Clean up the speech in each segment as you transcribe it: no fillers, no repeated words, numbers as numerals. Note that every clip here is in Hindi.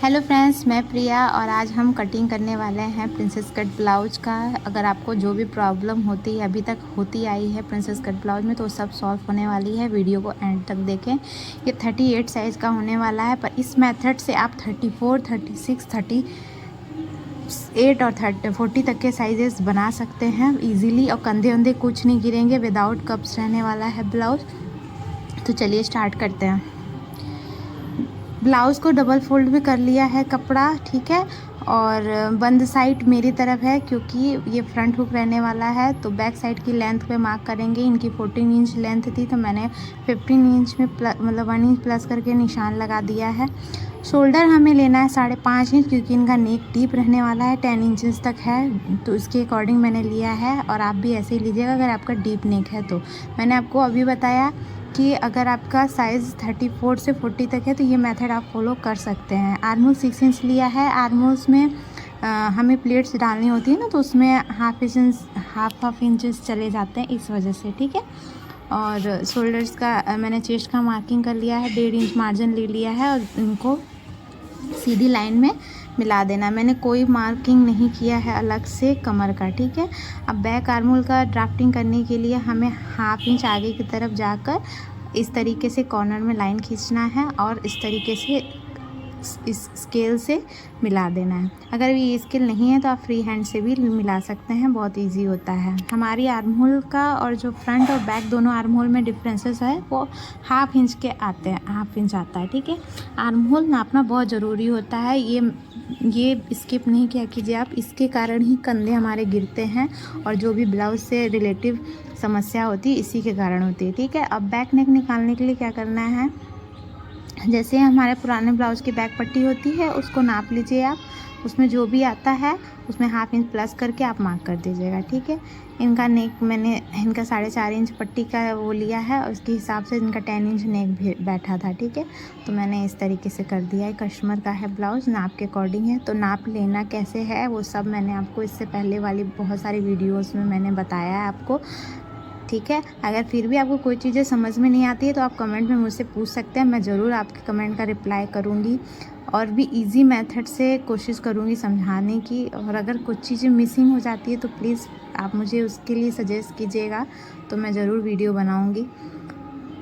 हेलो फ्रेंड्स, मैं प्रिया और आज हम कटिंग करने वाले हैं प्रिंसेस कट ब्लाउज का। अगर आपको जो भी प्रॉब्लम होती है अभी तक होती आई है प्रिंसेस कट ब्लाउज में तो सब सॉल्व होने वाली है। वीडियो को एंड तक देखें। ये 38 साइज़ का होने वाला है, पर इस मेथड से आप 34, 36, 38 और 40 तक के साइजेस बना सकते हैं इजीली, और कंधे वंधे कुछ नहीं गिरेंगे। विदाउट कप्स रहने वाला है ब्लाउज। तो चलिए स्टार्ट करते हैं। ब्लाउज़ को डबल फोल्ड भी कर लिया है कपड़ा, ठीक है। और बंद साइड मेरी तरफ है क्योंकि ये फ्रंट हुक रहने वाला है। तो बैक साइड की लेंथ पे मार्क करेंगे। इनकी 14 इंच लेंथ थी तो मैंने 15 इंच में मतलब 1 इंच प्लस करके निशान लगा दिया है। शोल्डर हमें लेना है 5.5 इंच क्योंकि इनका नेक डीप रहने वाला है, 10 इंचेस तक है, तो इसके अकॉर्डिंग मैंने लिया है। और आप भी ऐसे ही लीजिएगा अगर आपका डीप नेक है तो। मैंने आपको अभी बताया कि अगर आपका साइज़ 34 से 40 तक है तो ये मेथड आप फॉलो कर सकते हैं। आर्महोल 6 इंच लिया है। आर्महोल्स में हमें प्लेट्स डालनी होती है ना, तो उसमें हाफ इंचेस चले जाते हैं इस वजह से, ठीक है। और शोल्डर्स का मैंने चेस्ट का मार्किंग कर लिया है, 1.5 इंच मार्जिन ले लिया है और इनको सीधी लाइन में मिला देना। मैंने कोई मार्किंग नहीं किया है अलग से कमर का, ठीक है। अब बैक आर्महोल का ड्राफ्टिंग करने के लिए हमें हाफ इंच आगे की तरफ जाकर इस तरीके से कॉर्नर में लाइन खींचना है और इस तरीके से इस स्केल से मिला देना है। अगर ये स्केल नहीं है तो आप फ्री हैंड से भी मिला सकते हैं, बहुत इजी होता है। हमारी आर्महोल का और जो फ्रंट और बैक दोनों आर्महोल में डिफरेंसेस है वो हाफ इंच के आते हैं, हाफ इंच आता है, ठीक है। आर्महोल नापना बहुत ज़रूरी होता है, ये स्किप नहीं किया कीजिए आप। इसके कारण ही कंधे हमारे गिरते हैं और जो भी ब्लाउज से रिलेटिव समस्या होती है इसी के कारण होती है, ठीक है। अब बैक नेक निकालने के लिए क्या करना है, जैसे हमारे पुराने ब्लाउज़ की बैक पट्टी होती है उसको नाप लीजिए आप। उसमें जो भी आता है उसमें हाफ इंच प्लस करके आप मार्क कर दीजिएगा, ठीक है। इनका नेक मैंने इनका 4.5 इंच पट्टी का वो लिया है और उसके हिसाब से इनका 10 इंच नेक भी बैठा था, ठीक है। तो मैंने इस तरीके से कर दिया है। कस्टमर का है ब्लाउज़, नाप के अकॉर्डिंग है। तो नाप लेना कैसे है वो सब मैंने आपको इससे पहले वाली बहुत सारी वीडियोज़ में मैंने बताया है आपको, ठीक है। अगर फिर भी आपको कोई चीज़ें समझ में नहीं आती है तो आप कमेंट में मुझसे पूछ सकते हैं, मैं ज़रूर आपके कमेंट का रिप्लाई करूँगी और भी इजी मेथड से कोशिश करूँगी समझाने की। और अगर कुछ चीज़ें मिसिंग हो जाती है तो प्लीज़ आप मुझे उसके लिए सजेस्ट कीजिएगा, तो मैं ज़रूर वीडियो बनाऊँगी।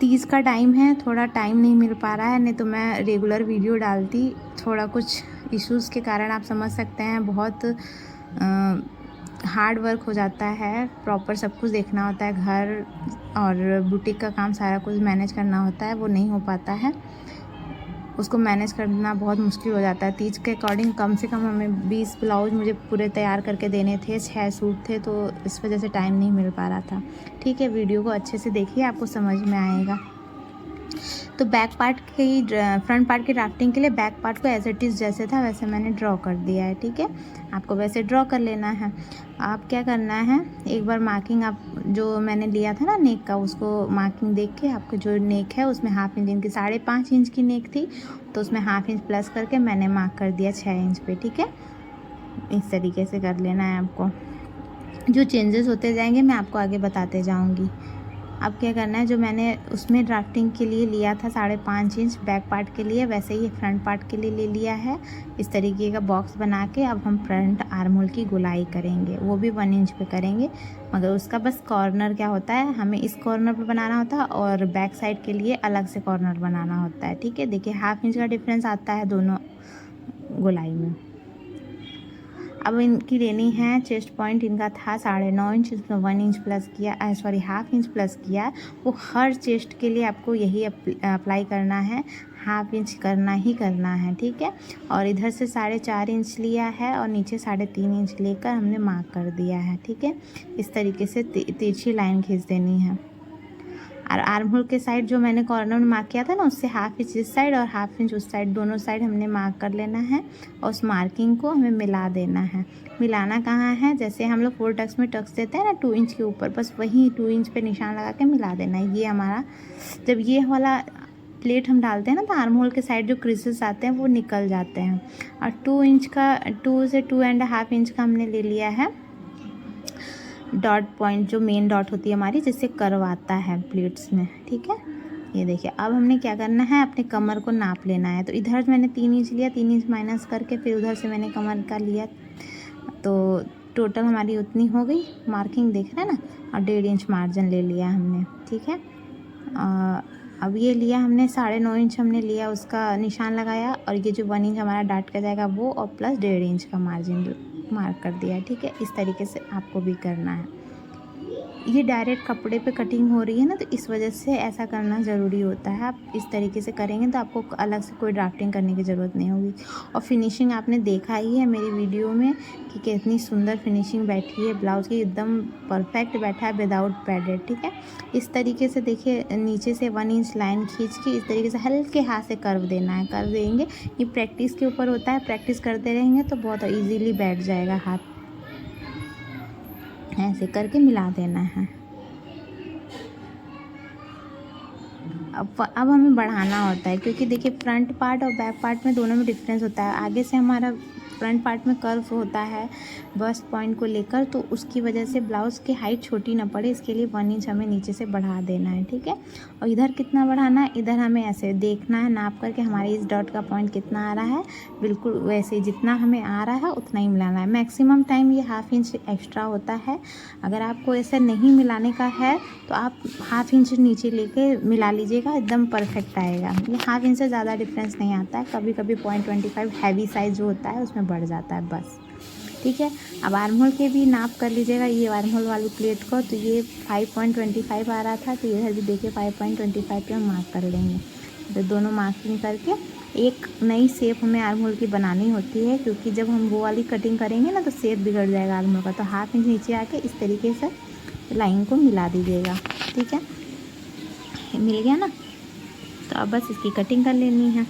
30 का टाइम है, थोड़ा टाइम नहीं मिल पा रहा है, नहीं तो मैं रेगुलर वीडियो डालती। थोड़ा कुछ इश्यूज़ के कारण आप समझ सकते हैं, बहुत हार्ड वर्क हो जाता है, प्रॉपर सब कुछ देखना होता है, घर और बुटीक का काम सारा कुछ मैनेज करना होता है, वो नहीं हो पाता है। उसको मैनेज करना बहुत मुश्किल हो जाता है। 30 के अकॉर्डिंग कम से कम हमें 20 ब्लाउज मुझे पूरे तैयार करके देने थे, 6 सूट थे, तो इस वजह से टाइम नहीं मिल पा रहा था, ठीक है। वीडियो को अच्छे से देखिए, आपको समझ में आएगा। तो बैक पार्ट की फ्रंट पार्ट की ड्राफ्टिंग के लिए बैक पार्ट को एज इट इज़ जैसे था वैसे मैंने ड्रॉ कर दिया है, ठीक है। आपको वैसे ड्रॉ कर लेना है। आप क्या करना है, एक बार मार्किंग आप जो मैंने लिया था ना नेक का, उसको मार्किंग देख के आपका जो नेक है उसमें हाफ इंच, इनकी 5.5 इंच की नेक थी तो उसमें हाफ इंच प्लस करके मैंने मार्क कर दिया 6 इंच पे, ठीक है। इस तरीके से कर लेना है आपको। जो चेंजेस होते जाएंगे मैं आपको आगे बताते जाऊँगी। अब क्या करना है, जो मैंने उसमें ड्राफ्टिंग के लिए लिया था 5.5 इंच बैक पार्ट के लिए, वैसे ही फ्रंट पार्ट के लिए ले लिया है। इस तरीके का बॉक्स बना के अब हम फ्रंट आर्महोल की गोलाई करेंगे, वो भी 1 इंच पे करेंगे। मगर उसका बस कॉर्नर क्या होता है, हमें इस कॉर्नर पे बनाना होता है और बैक साइड के लिए अलग से कॉर्नर बनाना होता है, ठीक है। देखिए हाफ इंच का डिफरेंस आता है दोनों गोलाई में। अब इनकी लेनी है चेस्ट पॉइंट, इनका था 9.5 इंच, इसमें 1 इंच प्लस किया, हाफ इंच प्लस किया। वो हर चेस्ट के लिए आपको यही अप्लाई करना है, हाफ इंच करना ही करना है, ठीक है। और इधर से 4.5 इंच लिया है और नीचे 3.5 इंच लेकर हमने मार्क कर दिया है, ठीक है। इस तरीके से तिरछी लाइन खींच देनी है। और आर्महोल के साइड जो मैंने कॉर्नर में मार्क किया था ना, उससे हाफ इंच इस साइड और हाफ इंच उस साइड, दोनों साइड हमने मार्क कर लेना है और उस मार्किंग को हमें मिला देना है। मिलाना कहाँ है, जैसे हम लोग 4 टक्स में टक्स देते हैं ना 2 इंच के ऊपर, बस वहीं 2 इंच पे निशान लगा के मिला देना है। ये हमारा जब ये वाला प्लेट हम डालते हैं ना तो आर्महोल के साइड जो क्रीसेस आते हैं वो निकल जाते हैं। और 2 इंच का 2 से 2.5 इंच का हमने ले लिया है डॉट पॉइंट, जो मेन डॉट होती है हमारी जिससे कर्व आता है प्लेट्स में, ठीक है। ये देखिए अब हमने क्या करना है, अपने कमर को नाप लेना है। तो इधर मैंने 3 इंच लिया, 3 इंच माइनस करके फिर उधर से मैंने कमर का लिया, तो टोटल हमारी उतनी हो गई। मार्किंग देख रहे हैं ना, और 1.5 इंच मार्जिन ले लिया हमने, ठीक है। अब ये लिया हमने 9.5 इंच हमने लिया, उसका निशान लगाया, और ये जो 1 इंच हमारा डाट का जाएगा वो, और प्लस 1.5 इंच का मार्जिन मार्क कर दिया, ठीक है। इस तरीके से आपको भी करना है। ये डायरेक्ट कपड़े पे कटिंग हो रही है ना, तो इस वजह से ऐसा करना ज़रूरी होता है। आप इस तरीके से करेंगे तो आपको अलग से कोई ड्राफ्टिंग करने की ज़रूरत नहीं होगी। और फिनिशिंग आपने देखा ही है मेरी वीडियो में कि कितनी सुंदर फिनिशिंग बैठी है ब्लाउज़ की, एकदम परफेक्ट बैठा है विदाउट पैडेड, ठीक है। इस तरीके से देखिए, नीचे से 1 इंच लाइन खींच के इस तरीके से हल्के हाथ से कर्व देना है, कर्व देंगे। ये प्रैक्टिस के ऊपर होता है, प्रैक्टिस करते रहेंगे तो बहुत ईजीली बैठ जाएगा हाथ। ऐसे करके मिला देना है। अब हमें बढ़ाना होता है, क्योंकि देखिए फ्रंट पार्ट और बैक पार्ट में दोनों में डिफरेंस होता है। आगे से हमारा फ्रंट पार्ट में कर्व होता है बस्ट पॉइंट को लेकर, तो उसकी वजह से ब्लाउज़ की हाइट छोटी ना पड़े, इसके लिए 1 इंच हमें नीचे से बढ़ा देना है, ठीक है। और इधर कितना बढ़ाना है, इधर हमें ऐसे देखना है नाप करके हमारी इस डॉट का पॉइंट कितना आ रहा है, बिल्कुल वैसे जितना हमें आ रहा है उतना ही मिलाना है। मैक्सिमम टाइम ये 1/2 इंच एक्स्ट्रा होता है। अगर आपको ऐसे नहीं मिलाने का है तो आप 1/2 इंच नीचे लेके मिला लीजिएगा, एकदम परफेक्ट आएगा। ये 1/2 इंच से ज़्यादा डिफरेंस नहीं आता है, कभी कभी 0.25 हैवी साइज़ जो होता है उसमें बढ़ जाता है बस, ठीक है। अब आर्म होल के भी नाप कर लीजिएगा, ये आर्म होल वाली प्लेट को, तो ये 5.25 आ रहा था, तो इधर भी देखिए 5.25 पे हम मार्क कर लेंगे। तो दोनों मार्किंग करके एक नई शेप हमें आर्म होल की बनानी होती है, क्योंकि जब हम वो वाली कटिंग करेंगे ना तो शेप बिगड़ जाएगा आर्म होल का। तो 1/2 इंच नीचे आके इस तरीके से लाइन को मिला दीजिएगा, ठीक है। मिल गया ना, तो अब बस इसकी कटिंग कर लेनी है।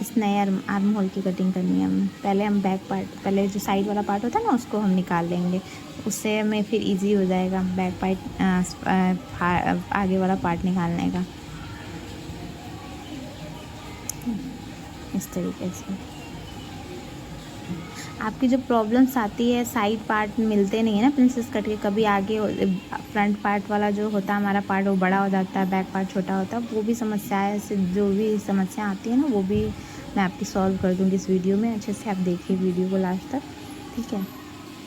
इस नए आर्म होल की कटिंग करनी है हमें। पहले हम बैक पार्ट, पहले जो साइड वाला पार्ट होता है ना उसको हम निकाल लेंगे, उससे हमें फिर इजी हो जाएगा बैक पार्ट आगे वाला पार्ट निकालने का, इस तरीके से। आपकी जो प्रॉब्लम्स आती है, साइड पार्ट मिलते नहीं है ना प्रिंसेस कट के, कभी आगे फ्रंट पार्ट वाला जो होता है हमारा पार्ट वो बड़ा हो जाता है, बैक पार्ट छोटा होता है, वो भी समस्याएं से जो भी समस्या आती है ना वो भी मैं आपकी सॉल्व कर दूँगी इस वीडियो में। अच्छे से आप देखिए वीडियो को लास्ट तक, ठीक है।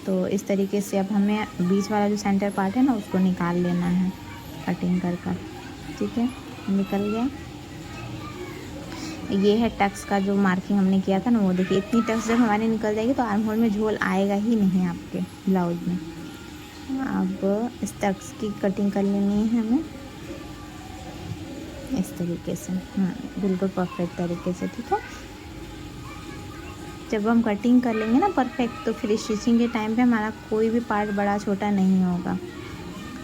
तो इस तरीके से अब हमें बीच वाला जो सेंटर पार्ट है ना उसको निकाल लेना है कटिंग कर कर, ठीक है। निकल गया। ये है टक्स का जो मार्किंग हमने किया था ना, वो देखिए इतनी टक्स जब हमारी निकल जाएगी तो आर्म होल में झोल आएगा ही नहीं आपके ब्लाउज में। अब इस टक्स की कटिंग कर लेनी है हमें इस तरीके से, बिल्कुल परफेक्ट तरीके से, ठीक है। जब हम कटिंग कर लेंगे ना परफेक्ट, तो फिर स्टिचिंग के टाइम पे हमारा कोई भी पार्ट बड़ा छोटा नहीं होगा।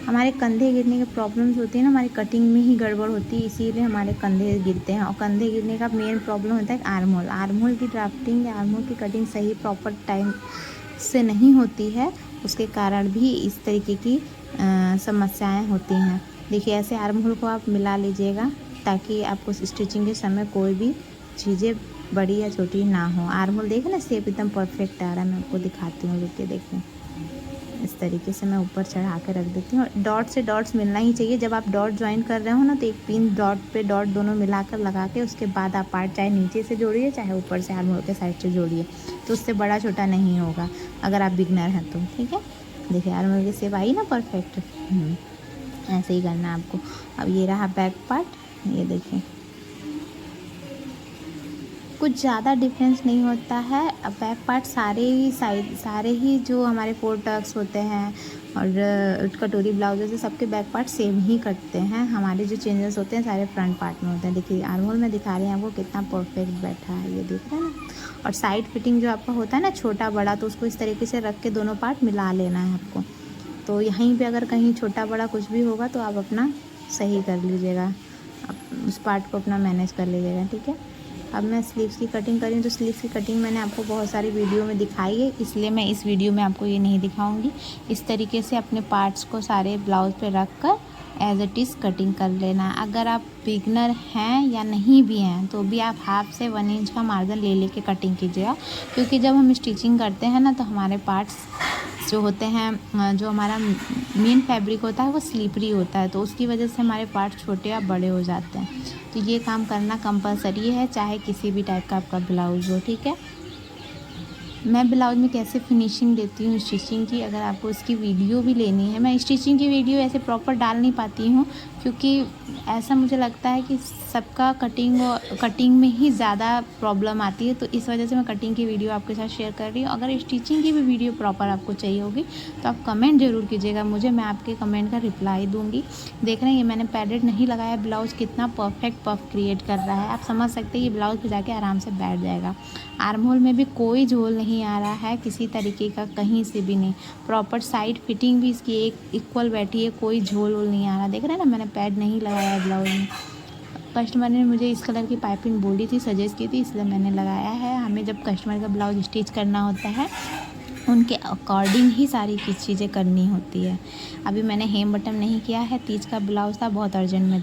हमारे कंधे गिरने की प्रॉब्लम्स होती है ना, हमारी कटिंग में ही गड़बड़ होती है, इसीलिए हमारे कंधे गिरते हैं। और कंधे गिरने का मेन प्रॉब्लम होता है आर्म होल। आर्म होल की ड्राफ्टिंग या आर्म होल की कटिंग सही प्रॉपर टाइम से नहीं होती है, उसके कारण भी इस तरीके की समस्याएं होती हैं। देखिए ऐसे आर्म होल को आप मिला लीजिएगा, ताकि आपको स्टिचिंग के समय कोई भी चीज़ें बड़ी या छोटी ना हो। आर्म होल देखें ना, शेप एकदम परफेक्ट आ रहा है। मैं आपको दिखाती हूँ, देखिए देखें, इस तरीके से मैं ऊपर चढ़ा के रख देती हूँ। डॉट से डॉट्स मिलना ही चाहिए। जब आप डॉट ज्वाइन कर रहे हो ना, तो एक पिन डॉट पे डॉट दोनों मिलाकर लगा के उसके बाद आप पार्ट चाहे नीचे से जोड़िए चाहे ऊपर से आर्म होल के साइड से जोड़िए, तो उससे बड़ा छोटा नहीं होगा अगर आप बिगनर हैं तो, ठीक है। देखिए आर्म होल की शेप आई ना परफेक्ट, ऐसे ही करना है आपको। अब ये रहा बैक पार्ट, ये देखिए कुछ ज़्यादा डिफरेंस नहीं होता है। अब बैक पार्ट सारे ही जो हमारे 4 टक्स होते हैं और कटोरी ब्लाउज से सबके बैक पार्ट सेम ही कटते हैं। हमारे जो चेंजेस होते हैं सारे फ्रंट पार्ट में होते हैं। देखिए आर्म होल में दिखा रहे हैं आपको कितना परफेक्ट बैठा है, ये देख रहे हैं ना। और साइड फिटिंग जो आपका होता है ना छोटा बड़ा, तो उसको इस तरीके से रख के दोनों पार्ट मिला लेना है आपको। तो यहीं पे अगर कहीं छोटा बड़ा कुछ भी होगा तो आप अपना सही कर लीजिएगा, उस पार्ट को अपना मैनेज कर लीजिएगा, ठीक है। अब मैं स्लीव्स की कटिंग करी, तो स्लीव्स की कटिंग मैंने आपको बहुत सारी वीडियो में दिखाई है, इसलिए मैं इस वीडियो में आपको ये नहीं दिखाऊंगी। इस तरीके से अपने पार्ट्स को सारे ब्लाउज पे रख कर एज इट इज़ कटिंग कर लेना। अगर आप बिगनर हैं या नहीं भी हैं तो भी आप 1/2 से 1 इंच का मार्जिन ले लेके कटिंग कीजिएगा, क्योंकि जब हम स्टिचिंग करते हैं ना तो हमारे पार्ट्स जो होते हैं, जो हमारा मेन फैब्रिक होता है वो स्लिपरी होता है, तो उसकी वजह से हमारे पार्ट छोटे या बड़े हो जाते हैं। तो ये काम करना कंपलसरी है, चाहे किसी भी टाइप का आपका ब्लाउज़ हो, ठीक है। मैं ब्लाउज़ में कैसे फिनिशिंग देती हूँ स्टिचिंग की, अगर आपको इसकी वीडियो भी लेनी है, मैं स्टिचिंग की वीडियो ऐसे प्रॉपर डाल नहीं पाती हूँ, क्योंकि ऐसा मुझे लगता है कि सबका कटिंग में ही ज़्यादा प्रॉब्लम आती है, तो इस वजह से मैं कटिंग की वीडियो आपके साथ शेयर कर रही हूँ। अगर स्टिचिंग की भी वीडियो प्रॉपर आपको चाहिए होगी तो आप कमेंट ज़रूर कीजिएगा मुझे, मैं आपके कमेंट का रिप्लाई दूँगी। देख रहे हैं, ये मैंने पैडेड नहीं लगाया, ब्लाउज़ कितना परफेक्ट पफ क्रिएट कर रहा है। आप समझ सकते हैं ये ब्लाउज़ पे जाके आराम से बैठ जाएगा। आर्म होल में भी कोई झोल नहीं आ रहा है किसी तरीके का, कहीं से भी नहीं। प्रॉपर साइड फिटिंग भी इसकी एक इक्वल बैठी है, कोई झोल वोल नहीं आ रहा। देख रहे हैं ना, मैंने पैड नहीं लगाया है ब्लाउज़ में। कस्टमर ने मुझे इस कलर की पाइपिंग बोली थी, सजेस्ट की थी, इसलिए मैंने लगाया है। हमें जब कस्टमर का ब्लाउज स्टिच करना होता है उनके अकॉर्डिंग ही सारी चीज़ें करनी होती है। अभी मैंने हेम बटन नहीं किया है, तीज का ब्लाउज़ था, बहुत अर्जेंट में